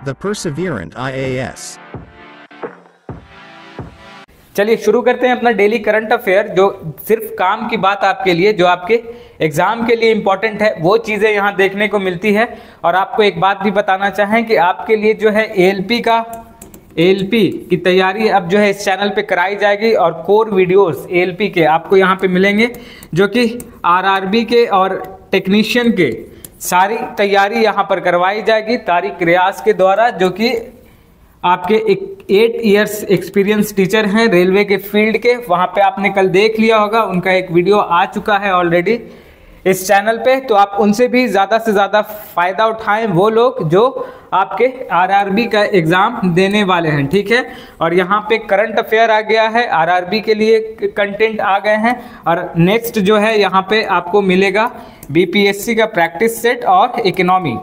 The Perseverant IAS. चलिए शुरू करते हैं अपना डेली करंट अफेयर, जो सिर्फ काम की बात आपके लिए, जो आपके एग्जाम के लिए इंपॉर्टेंट है, वो चीज़ें यहाँ देखने को मिलती है। और आपको एक बात भी बताना चाहें कि आपके लिए जो है एएलपी की तैयारी अब जो है इस चैनल पे कराई जाएगी, और कोर वीडियोस एएलपी के आपको यहाँ पे मिलेंगे, जो कि आरआरबी के और टेक्नीशियन के सारी तैयारी यहाँ पर करवाई जाएगी तारिक रियाज के द्वारा, जो कि आपके 8 इयर्स एक्सपीरियंस टीचर हैं रेलवे के फील्ड के। वहाँ पे आपने कल देख लिया होगा, उनका एक वीडियो आ चुका है ऑलरेडी इस चैनल पे, तो आप उनसे भी ज़्यादा से ज़्यादा फ़ायदा उठाएं, वो लोग जो आपके आरआरबी का एग्ज़ाम देने वाले हैं, ठीक है। और यहाँ पे करंट अफेयर आ गया है, आरआरबी के लिए कंटेंट आ गए हैं, और नेक्स्ट जो है यहाँ पे आपको मिलेगा बीपीएससी का प्रैक्टिस सेट और इकोनॉमी,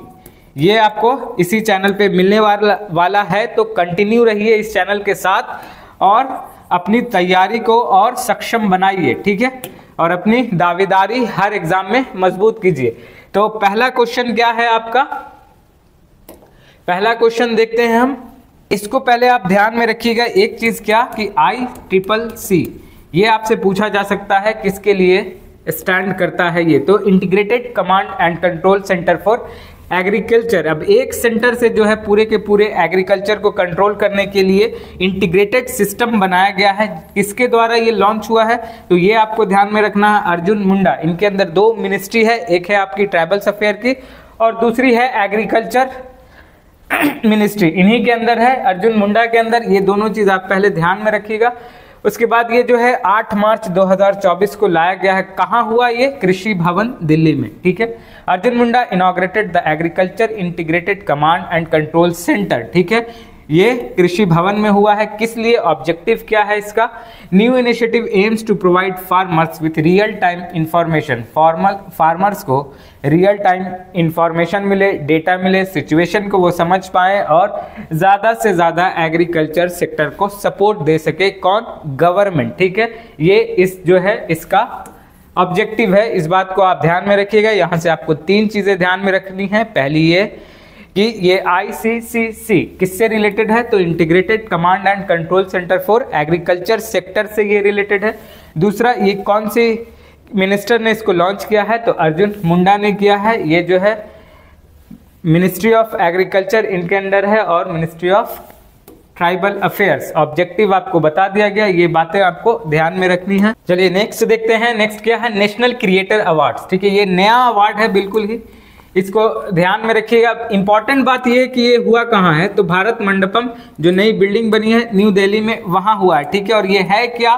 ये आपको इसी चैनल पे मिलने वाला है। तो कंटिन्यू रहिए इस चैनल के साथ और अपनी तैयारी को और सक्षम बनाइए, ठीक है, और अपनी दावेदारी हर एग्जाम में मजबूत कीजिए। तो पहला क्वेश्चन क्या है आपका, पहला क्वेश्चन देखते हैं हम। इसको पहले आप ध्यान में रखिएगा एक चीज, क्या कि ICCC ये आपसे पूछा जा सकता है किसके लिए स्टैंड करता है ये, तो integrated command and control centre for agriculture. अब एक सेंटर से जो है पूरे के पूरे एग्रीकल्चर को कंट्रोल करने के लिए इंटीग्रेटेड सिस्टम बनाया गया है। किसके द्वारा ये लॉन्च हुआ है, तो ये आपको ध्यान में रखना है, अर्जुन मुंडा। इनके अंदर 2 मिनिस्ट्री है, एक है आपकी ट्राइबल्स अफेयर की और दूसरी है एग्रीकल्चर मिनिस्ट्री, इन्हीं के अंदर है, अर्जुन मुंडा के अंदर। ये दोनों चीज आप पहले ध्यान में रखिएगा। उसके बाद ये जो है 8 मार्च 2024 को लाया गया है। कहाँ हुआ ये, कृषि भवन दिल्ली में, ठीक है। Arjun Munda inaugurated the agriculture integrated command and control centre, ठीक है, ये कृषि भवन में हुआ है। किस लिए, ऑब्जेक्टिव क्या है इसका, new initiative aims to provide farmers with real time information, farmers को रियल टाइम इंफॉर्मेशन मिले, डेटा मिले, सिचुएशन को वो समझ पाए और ज़्यादा से ज़्यादा एग्रीकल्चर सेक्टर को सपोर्ट दे सके, कौन, गवर्नमेंट, ठीक है। ये इस जो है इसका ऑब्जेक्टिव है, इस बात को आप ध्यान में रखिएगा। यहाँ से आपको 3 चीज़ें ध्यान में रखनी है। पहली ये कि ये ICCC किससे रिलेटेड है, तो integrated command and control centre for agriculture sector से ये रिलेटेड है। दूसरा, ये कौन सी मिनिस्टर ने इसको लॉन्च किया है, तो अर्जुन मुंडा ने किया है। ये जो है मिनिस्ट्री ऑफ एग्रीकल्चर इनके अंडर है और ministry of tribal affairs. Objective आपको बता दिया गया, ये बातें आपको ध्यान में रखनी है। चलिए नेक्स्ट देखते हैं। नेक्स्ट क्या है, नेशनल क्रिएटर अवार्ड्स, ठीक है, ये नया अवार्ड है बिल्कुल ही, इसको ध्यान में रखिएगा। इंपॉर्टेंट बात यह है कि ये हुआ कहाँ है, तो भारत मंडपम जो नई बिल्डिंग बनी है न्यू दिल्ली में, वहां हुआ है, ठीक है। और ये है क्या,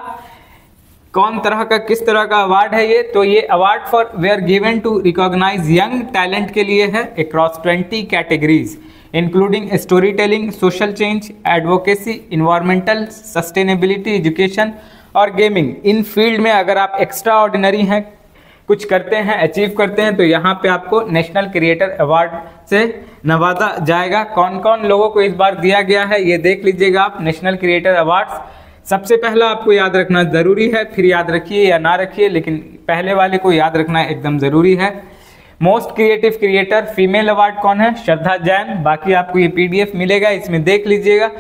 कौन तरह का, किस तरह का अवार्ड है ये, तो ये award for were given to recognize young talent के लिए है across 20 categories including story telling, social change, advocacy, environmental sustainability, education और गेमिंग। इन फील्ड में अगर आप एक्स्ट्रा ऑर्डिनरी हैं, कुछ करते हैं, अचीव करते हैं, तो यहाँ पे आपको नेशनल क्रिएटर अवार्ड से नवाजा जाएगा। कौन कौन लोगों को इस बार दिया गया है ये देख लीजिएगा आप। नेशनल क्रिएटर अवार्ड्स सबसे पहला आपको याद रखना जरूरी है, फिर याद रखिए या ना रखिए, लेकिन पहले वाले को याद रखना एकदम जरूरी है। Most creative creator female award कौन है, श्रद्धा जैन। बाकी आपको ये PDF मिलेगा, इसमें देख लीजिएगा।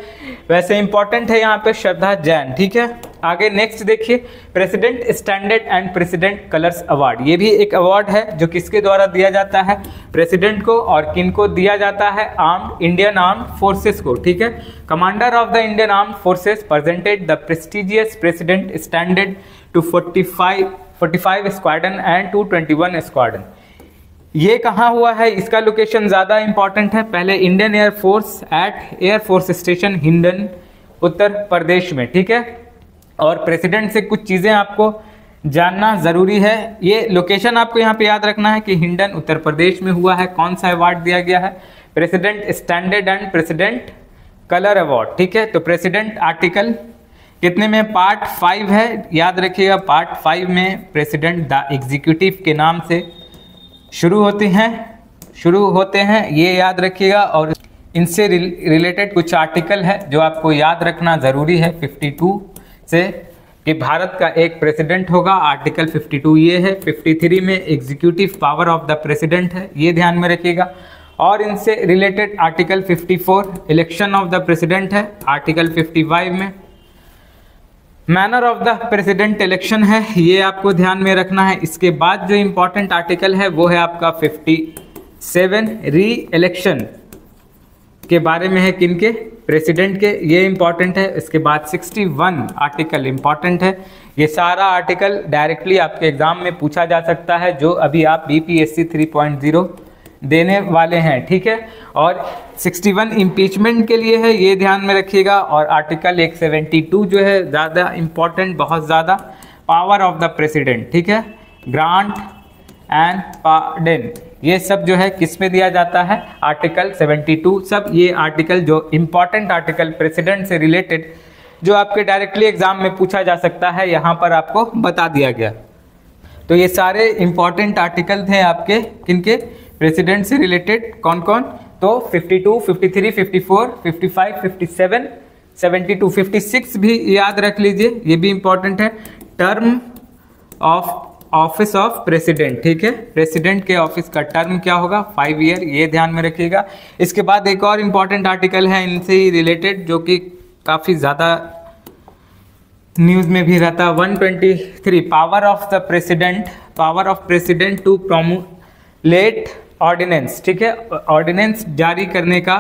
वैसे इंपॉर्टेंट है यहाँ पे श्रद्धा जैन, ठीक है। आगे नेक्स्ट देखिए, president standard and president colours award. ये भी एक अवार्ड है जो किसके द्वारा दिया जाता है, प्रेसिडेंट को, और किनको दिया जाता है, इंडियन आर्म्ड फोर्सेस को, ठीक है। Commander of the Indian armed forces presented the prestigious president standard to 45 squadron and 221 squadron. ये कहाँ हुआ है, इसका लोकेशन ज़्यादा इंपॉर्टेंट है। पहले Indian air force at air force station Hindon, Uttar Pradesh में, ठीक है। और प्रेसिडेंट से कुछ चीज़ें आपको जानना ज़रूरी है। ये लोकेशन आपको यहाँ पे याद रखना है कि हिंडन उत्तर प्रदेश में हुआ है। कौन सा अवार्ड दिया गया है, president standard and president colour award, ठीक है। तो प्रेसिडेंट आर्टिकल कितने में, पार्ट 5 है, याद रखिएगा। पार्ट 5 में प्रेसिडेंट द एग्जीक्यूटिव के नाम से शुरू होते हैं, ये याद रखिएगा। और इनसे रिलेटेड कुछ आर्टिकल है जो आपको याद रखना ज़रूरी है 52 से, कि भारत का एक प्रेसिडेंट होगा, आर्टिकल 52 ये है। 53 में executive power of the president है, ये ध्यान में रखिएगा। और इनसे related article 54 election of the president है, आर्टिकल 55 में manner of the president election है, ये आपको ध्यान में रखना है। इसके बाद जो इंपॉर्टेंट आर्टिकल है वो है आपका 57 री इलेक्शन के बारे में है, किनके, प्रेसिडेंट के, ये इंपॉर्टेंट है। इसके बाद 61 आर्टिकल इंपॉर्टेंट है। ये सारा आर्टिकल डायरेक्टली आपके एग्जाम में पूछा जा सकता है, जो अभी आप बीपीएससी 3.0 देने वाले हैं, ठीक है। और 61 इम्पीचमेंट के लिए है, ये ध्यान में रखिएगा। और आर्टिकल 172 जो है ज़्यादा इम्पॉर्टेंट, बहुत ज़्यादा, पावर ऑफ द प्रेसिडेंट, ठीक है, ग्रांट एंड पार्डन, ये सब जो है किस में दिया जाता है, आर्टिकल 72। सब ये आर्टिकल जो इम्पॉर्टेंट आर्टिकल प्रेसिडेंट से रिलेटेड जो आपके डायरेक्टली एग्जाम में पूछा जा सकता है, यहाँ पर आपको बता दिया गया। तो ये सारे इंपॉर्टेंट आर्टिकल थे आपके, किनके, प्रेसिडेंट से रिलेटेड। कौन कौन, तो 52, 53, 54, 55, 57, 72, 56 भी याद रख लीजिए, ये भी इंपॉर्टेंट है। Term of office of president, ठीक है, प्रेसिडेंट के ऑफिस का टर्म क्या होगा, 5 ईयर, ये ध्यान में रखिएगा। इसके बाद एक और इंपॉर्टेंट आर्टिकल है इनसे ही रिलेटेड, जो कि काफ़ी ज़्यादा न्यूज़ में भी रहता है, 123 power of the president, power of president to promulgate ordinance, ठीक है, ऑर्डिनेंस जारी करने का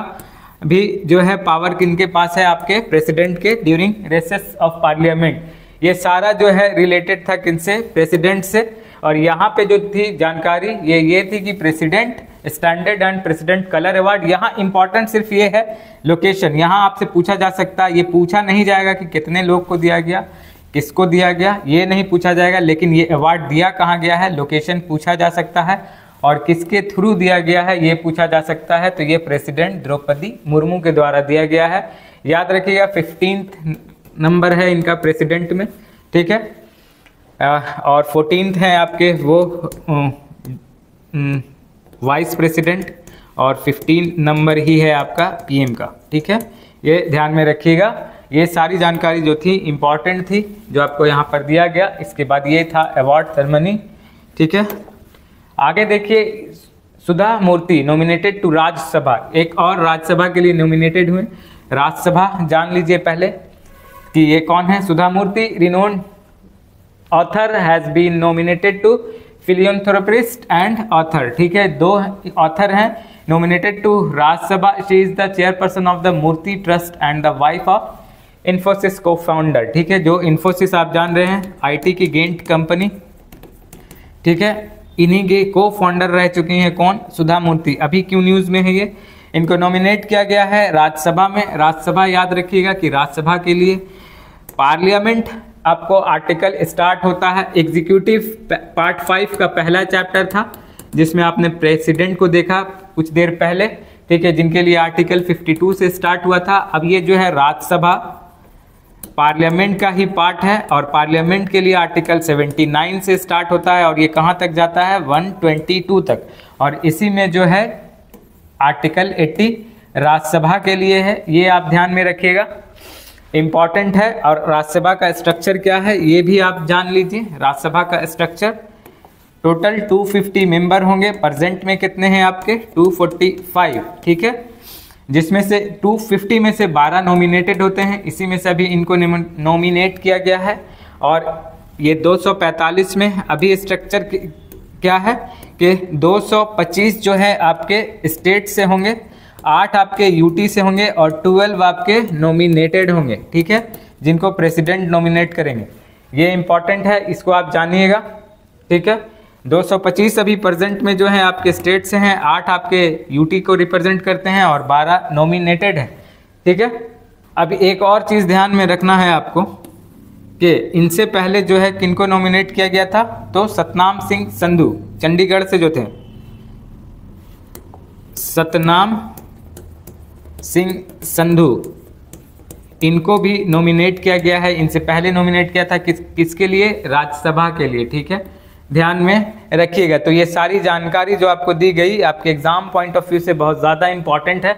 भी जो है पावर किनके पास है, आपके प्रेसिडेंट के, ड्यूरिंग रेसेस ऑफ पार्लियामेंट। ये सारा जो है रिलेटेड था किनसे, प्रेसिडेंट से। और यहाँ पे जो थी जानकारी ये थी कि president standard and president colour award, यहाँ इंपॉर्टेंट सिर्फ ये है लोकेशन, यहाँ आपसे पूछा जा सकता है, ये पूछा नहीं जाएगा कि कितने लोग को दिया गया, किसको दिया गया, ये नहीं पूछा जाएगा, लेकिन ये अवार्ड दिया कहाँ गया है, लोकेशन पूछा जा सकता है, और किसके थ्रू दिया गया है ये पूछा जा सकता है। तो ये प्रेसिडेंट द्रौपदी मुर्मू के द्वारा दिया गया है, याद रखिएगा। 15th नंबर है इनका प्रेसिडेंट में, ठीक है, और 14th है आपके वो वाइस प्रेसिडेंट, और 15 नंबर ही है आपका पीएम का, ठीक है, ये ध्यान में रखिएगा। ये सारी जानकारी जो थी इंपॉर्टेंट थी, जो आपको यहाँ पर दिया गया। इसके बाद ये था अवार्ड सेरेमनी, ठीक है। आगे देखिए, सुधा मूर्ति नॉमिनेटेड टू राज्यसभा, एक और राज्यसभा के लिए नॉमिनेटेड हुए। राज्यसभा जान लीजिए पहले कि ये कौन है, Sudha Murty, renowned author, has been nominated to philanthropist and author, ठीक है, 2 ऑथर हैं nominated to Rajya Sabha. She is the chairperson of the Murty trust and the wife of Infosys cofounder, ठीक है, जो इन्फोसिस आप जान रहे हैं आईटी की गेंट कंपनी, ठीक है, इन्हीं के को फाउंडर रह चुकी हैं कौन, सुधा मूर्ति। अभी क्यों न्यूज़ में है ये, इनको नॉमिनेट किया गया है राज्यसभा में। राज्यसभा याद रखिएगा कि राज्यसभा के लिए पार्लियामेंट आपको आर्टिकल स्टार्ट होता है, एग्जीक्यूटिव पार्ट 5 का पहला चैप्टर था, जिसमें आपने प्रेसिडेंट को देखा कुछ देर पहले, ठीक है, जिनके लिए आर्टिकल 52 से स्टार्ट हुआ था। अब ये जो है राज्यसभा पार्लियामेंट का ही पार्ट है, और पार्लियामेंट के लिए आर्टिकल 79 से स्टार्ट होता है, और ये कहाँ तक जाता है, 122 तक। और इसी में जो है आर्टिकल 80 राज्यसभा के लिए है, ये आप ध्यान में रखिएगा, इंपॉर्टेंट है। और राज्यसभा का स्ट्रक्चर क्या है ये भी आप जान लीजिए। राज्यसभा का स्ट्रक्चर टोटल 250 मेंबर होंगे, प्रेजेंट में कितने हैं आपके 245, ठीक है, जिसमें से 250 में से 12 नॉमिनेटेड होते हैं, इसी में से अभी इनको नॉमिनेट किया गया है। और ये 245 में अभी स्ट्रक्चर क्या है कि 225 जो है आपके स्टेट से होंगे, 8 आपके यूटी से होंगे, और 12 आपके नॉमिनेटेड होंगे, ठीक है, जिनको प्रेसिडेंट नॉमिनेट करेंगे। ये इंपॉर्टेंट है, इसको आप जानिएगा, ठीक है। 225 अभी प्रेजेंट में जो है आपके स्टेट से हैं, 8 आपके यूटी को रिप्रेजेंट करते हैं, और 12 नॉमिनेटेड है, ठीक है। अब एक और चीज़ ध्यान में रखना है आपको कि इनसे पहले जो है किनको नॉमिनेट किया गया था, तो सतनाम सिंह संधू चंडीगढ़ से जो थे, सतनाम सिंह संधू, इनको भी नॉमिनेट किया गया है। इनसे पहले नॉमिनेट किया था किसके लिए, राज्यसभा के लिए, ठीक है, ध्यान में रखिएगा। तो ये सारी जानकारी जो आपको दी गई आपके एग्जाम पॉइंट ऑफ व्यू से बहुत ज़्यादा इंपॉर्टेंट है,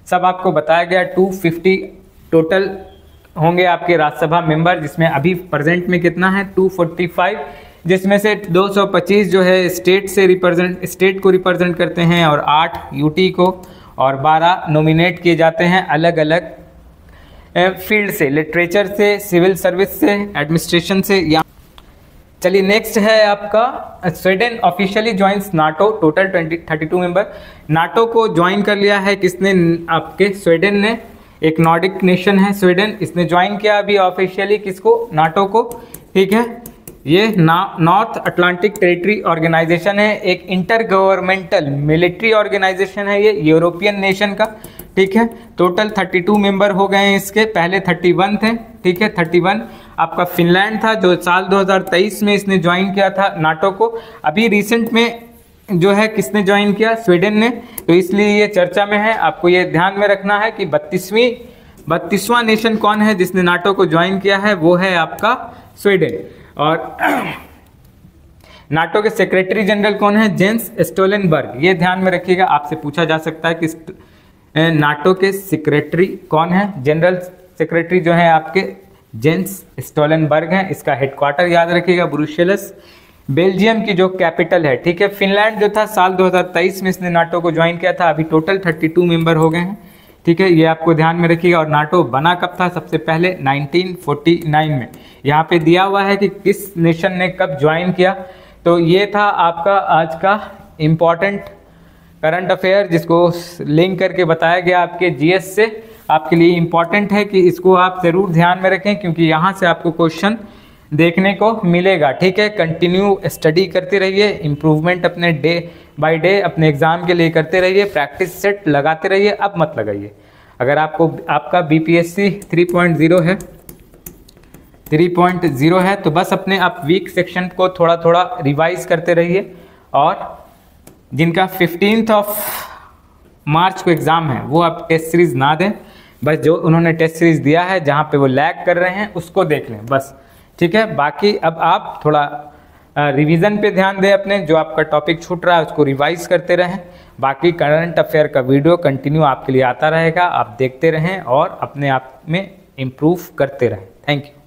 सब आपको बताया गया। 250 टोटल होंगे आपके राज्यसभा मेंबर, जिसमें अभी प्रेजेंट में कितना है 245, जिसमें से 225 जो है स्टेट को रिप्रेजेंट करते हैं और 8 यूटी को, और 12 नॉमिनेट किए जाते हैं अलग अलग फील्ड से, लिटरेचर से, सिविल सर्विस से, एडमिनिस्ट्रेशन से। या चलिए नेक्स्ट है आपका Sweden officially joins NATO, total 32 member. NATO को ज्वाइन कर लिया है किसने? आपके स्वीडन ने, एक नॉर्डिक नेशन है स्वीडन, इसने ज्वाइन किया अभी ऑफिशियली किसको? नाटो को। ठीक है, ये नॉर्थ अटलांटिक टेरिटरी ऑर्गेनाइजेशन है, एक इंटर गवर्नमेंटल मिलिट्री ऑर्गेनाइजेशन है ये, यूरोपियन नेशन का। ठीक है, टोटल 32 मेंबर हो गए हैं इसके, पहले 31 थे। ठीक है, 31 आपका फिनलैंड था जो साल 2023 में इसने ज्वाइन किया था नाटो को। अभी रिसेंट में जो है किसने ज्वाइन किया? स्वीडन ने, तो इसलिए ये चर्चा में है। आपको ये ध्यान में रखना है कि 32वां नेशन कौन है जिसने नाटो को ज्वाइन किया है? वो है आपका स्वीडन। और नाटो के सेक्रेटरी जनरल कौन है? Gents Stoltenberg. ये ध्यान में रखिएगा, आपसे पूछा जा सकता है कि नाटो के सेक्रेटरी कौन है? जनरल सेक्रेटरी जो है आपके जेंस स्टोलनबर्ग हैं। इसका हेडक्वार्टर याद रखिएगा ब्रुसेल्स, बेल्जियम की जो कैपिटल है। ठीक है, फिनलैंड जो था साल 2023 में इसने नाटो को ज्वाइन किया था, अभी टोटल 32 मेंबर हो गए हैं। ठीक है, ये आपको ध्यान में रखिएगा। और नाटो बना कब था? सबसे पहले 1949 में। यहाँ पे दिया हुआ है कि किस नेशन ने कब ज्वाइन किया। तो ये था आपका आज का इम्पॉर्टेंट करंट अफेयर, जिसको लिंक करके बताया गया आपके जीएस से। आपके लिए इम्पॉर्टेंट है कि इसको आप ज़रूर ध्यान में रखें, क्योंकि यहाँ से आपको क्वेश्चन देखने को मिलेगा। ठीक है, कंटिन्यू स्टडी करते रहिए, इम्प्रूवमेंट अपने डे बाय डे अपने एग्जाम के लिए करते रहिए, प्रैक्टिस सेट लगाते रहिए, अब मत लगाइए। अगर आपका बीपीएससी 3.0 है तो बस अपने आप वीक सेक्शन को थोड़ा थोड़ा रिवाइज करते रहिए। और जिनका 15 मार्च को एग्ज़ाम है वो आप टेस्ट सीरीज़ ना दें, बस जो उन्होंने टेस्ट सीरीज़ दिया है जहाँ पे वो लैग कर रहे हैं उसको देख लें बस। ठीक है, बाकी अब आप थोड़ा रिवीजन पे ध्यान दें, अपने जो आपका टॉपिक छूट रहा है उसको रिवाइज करते रहें। बाकी करंट अफेयर का वीडियो कंटिन्यू आपके लिए आता रहेगा, आप देखते रहें और अपने आप में इम्प्रूव करते रहें। Thank you.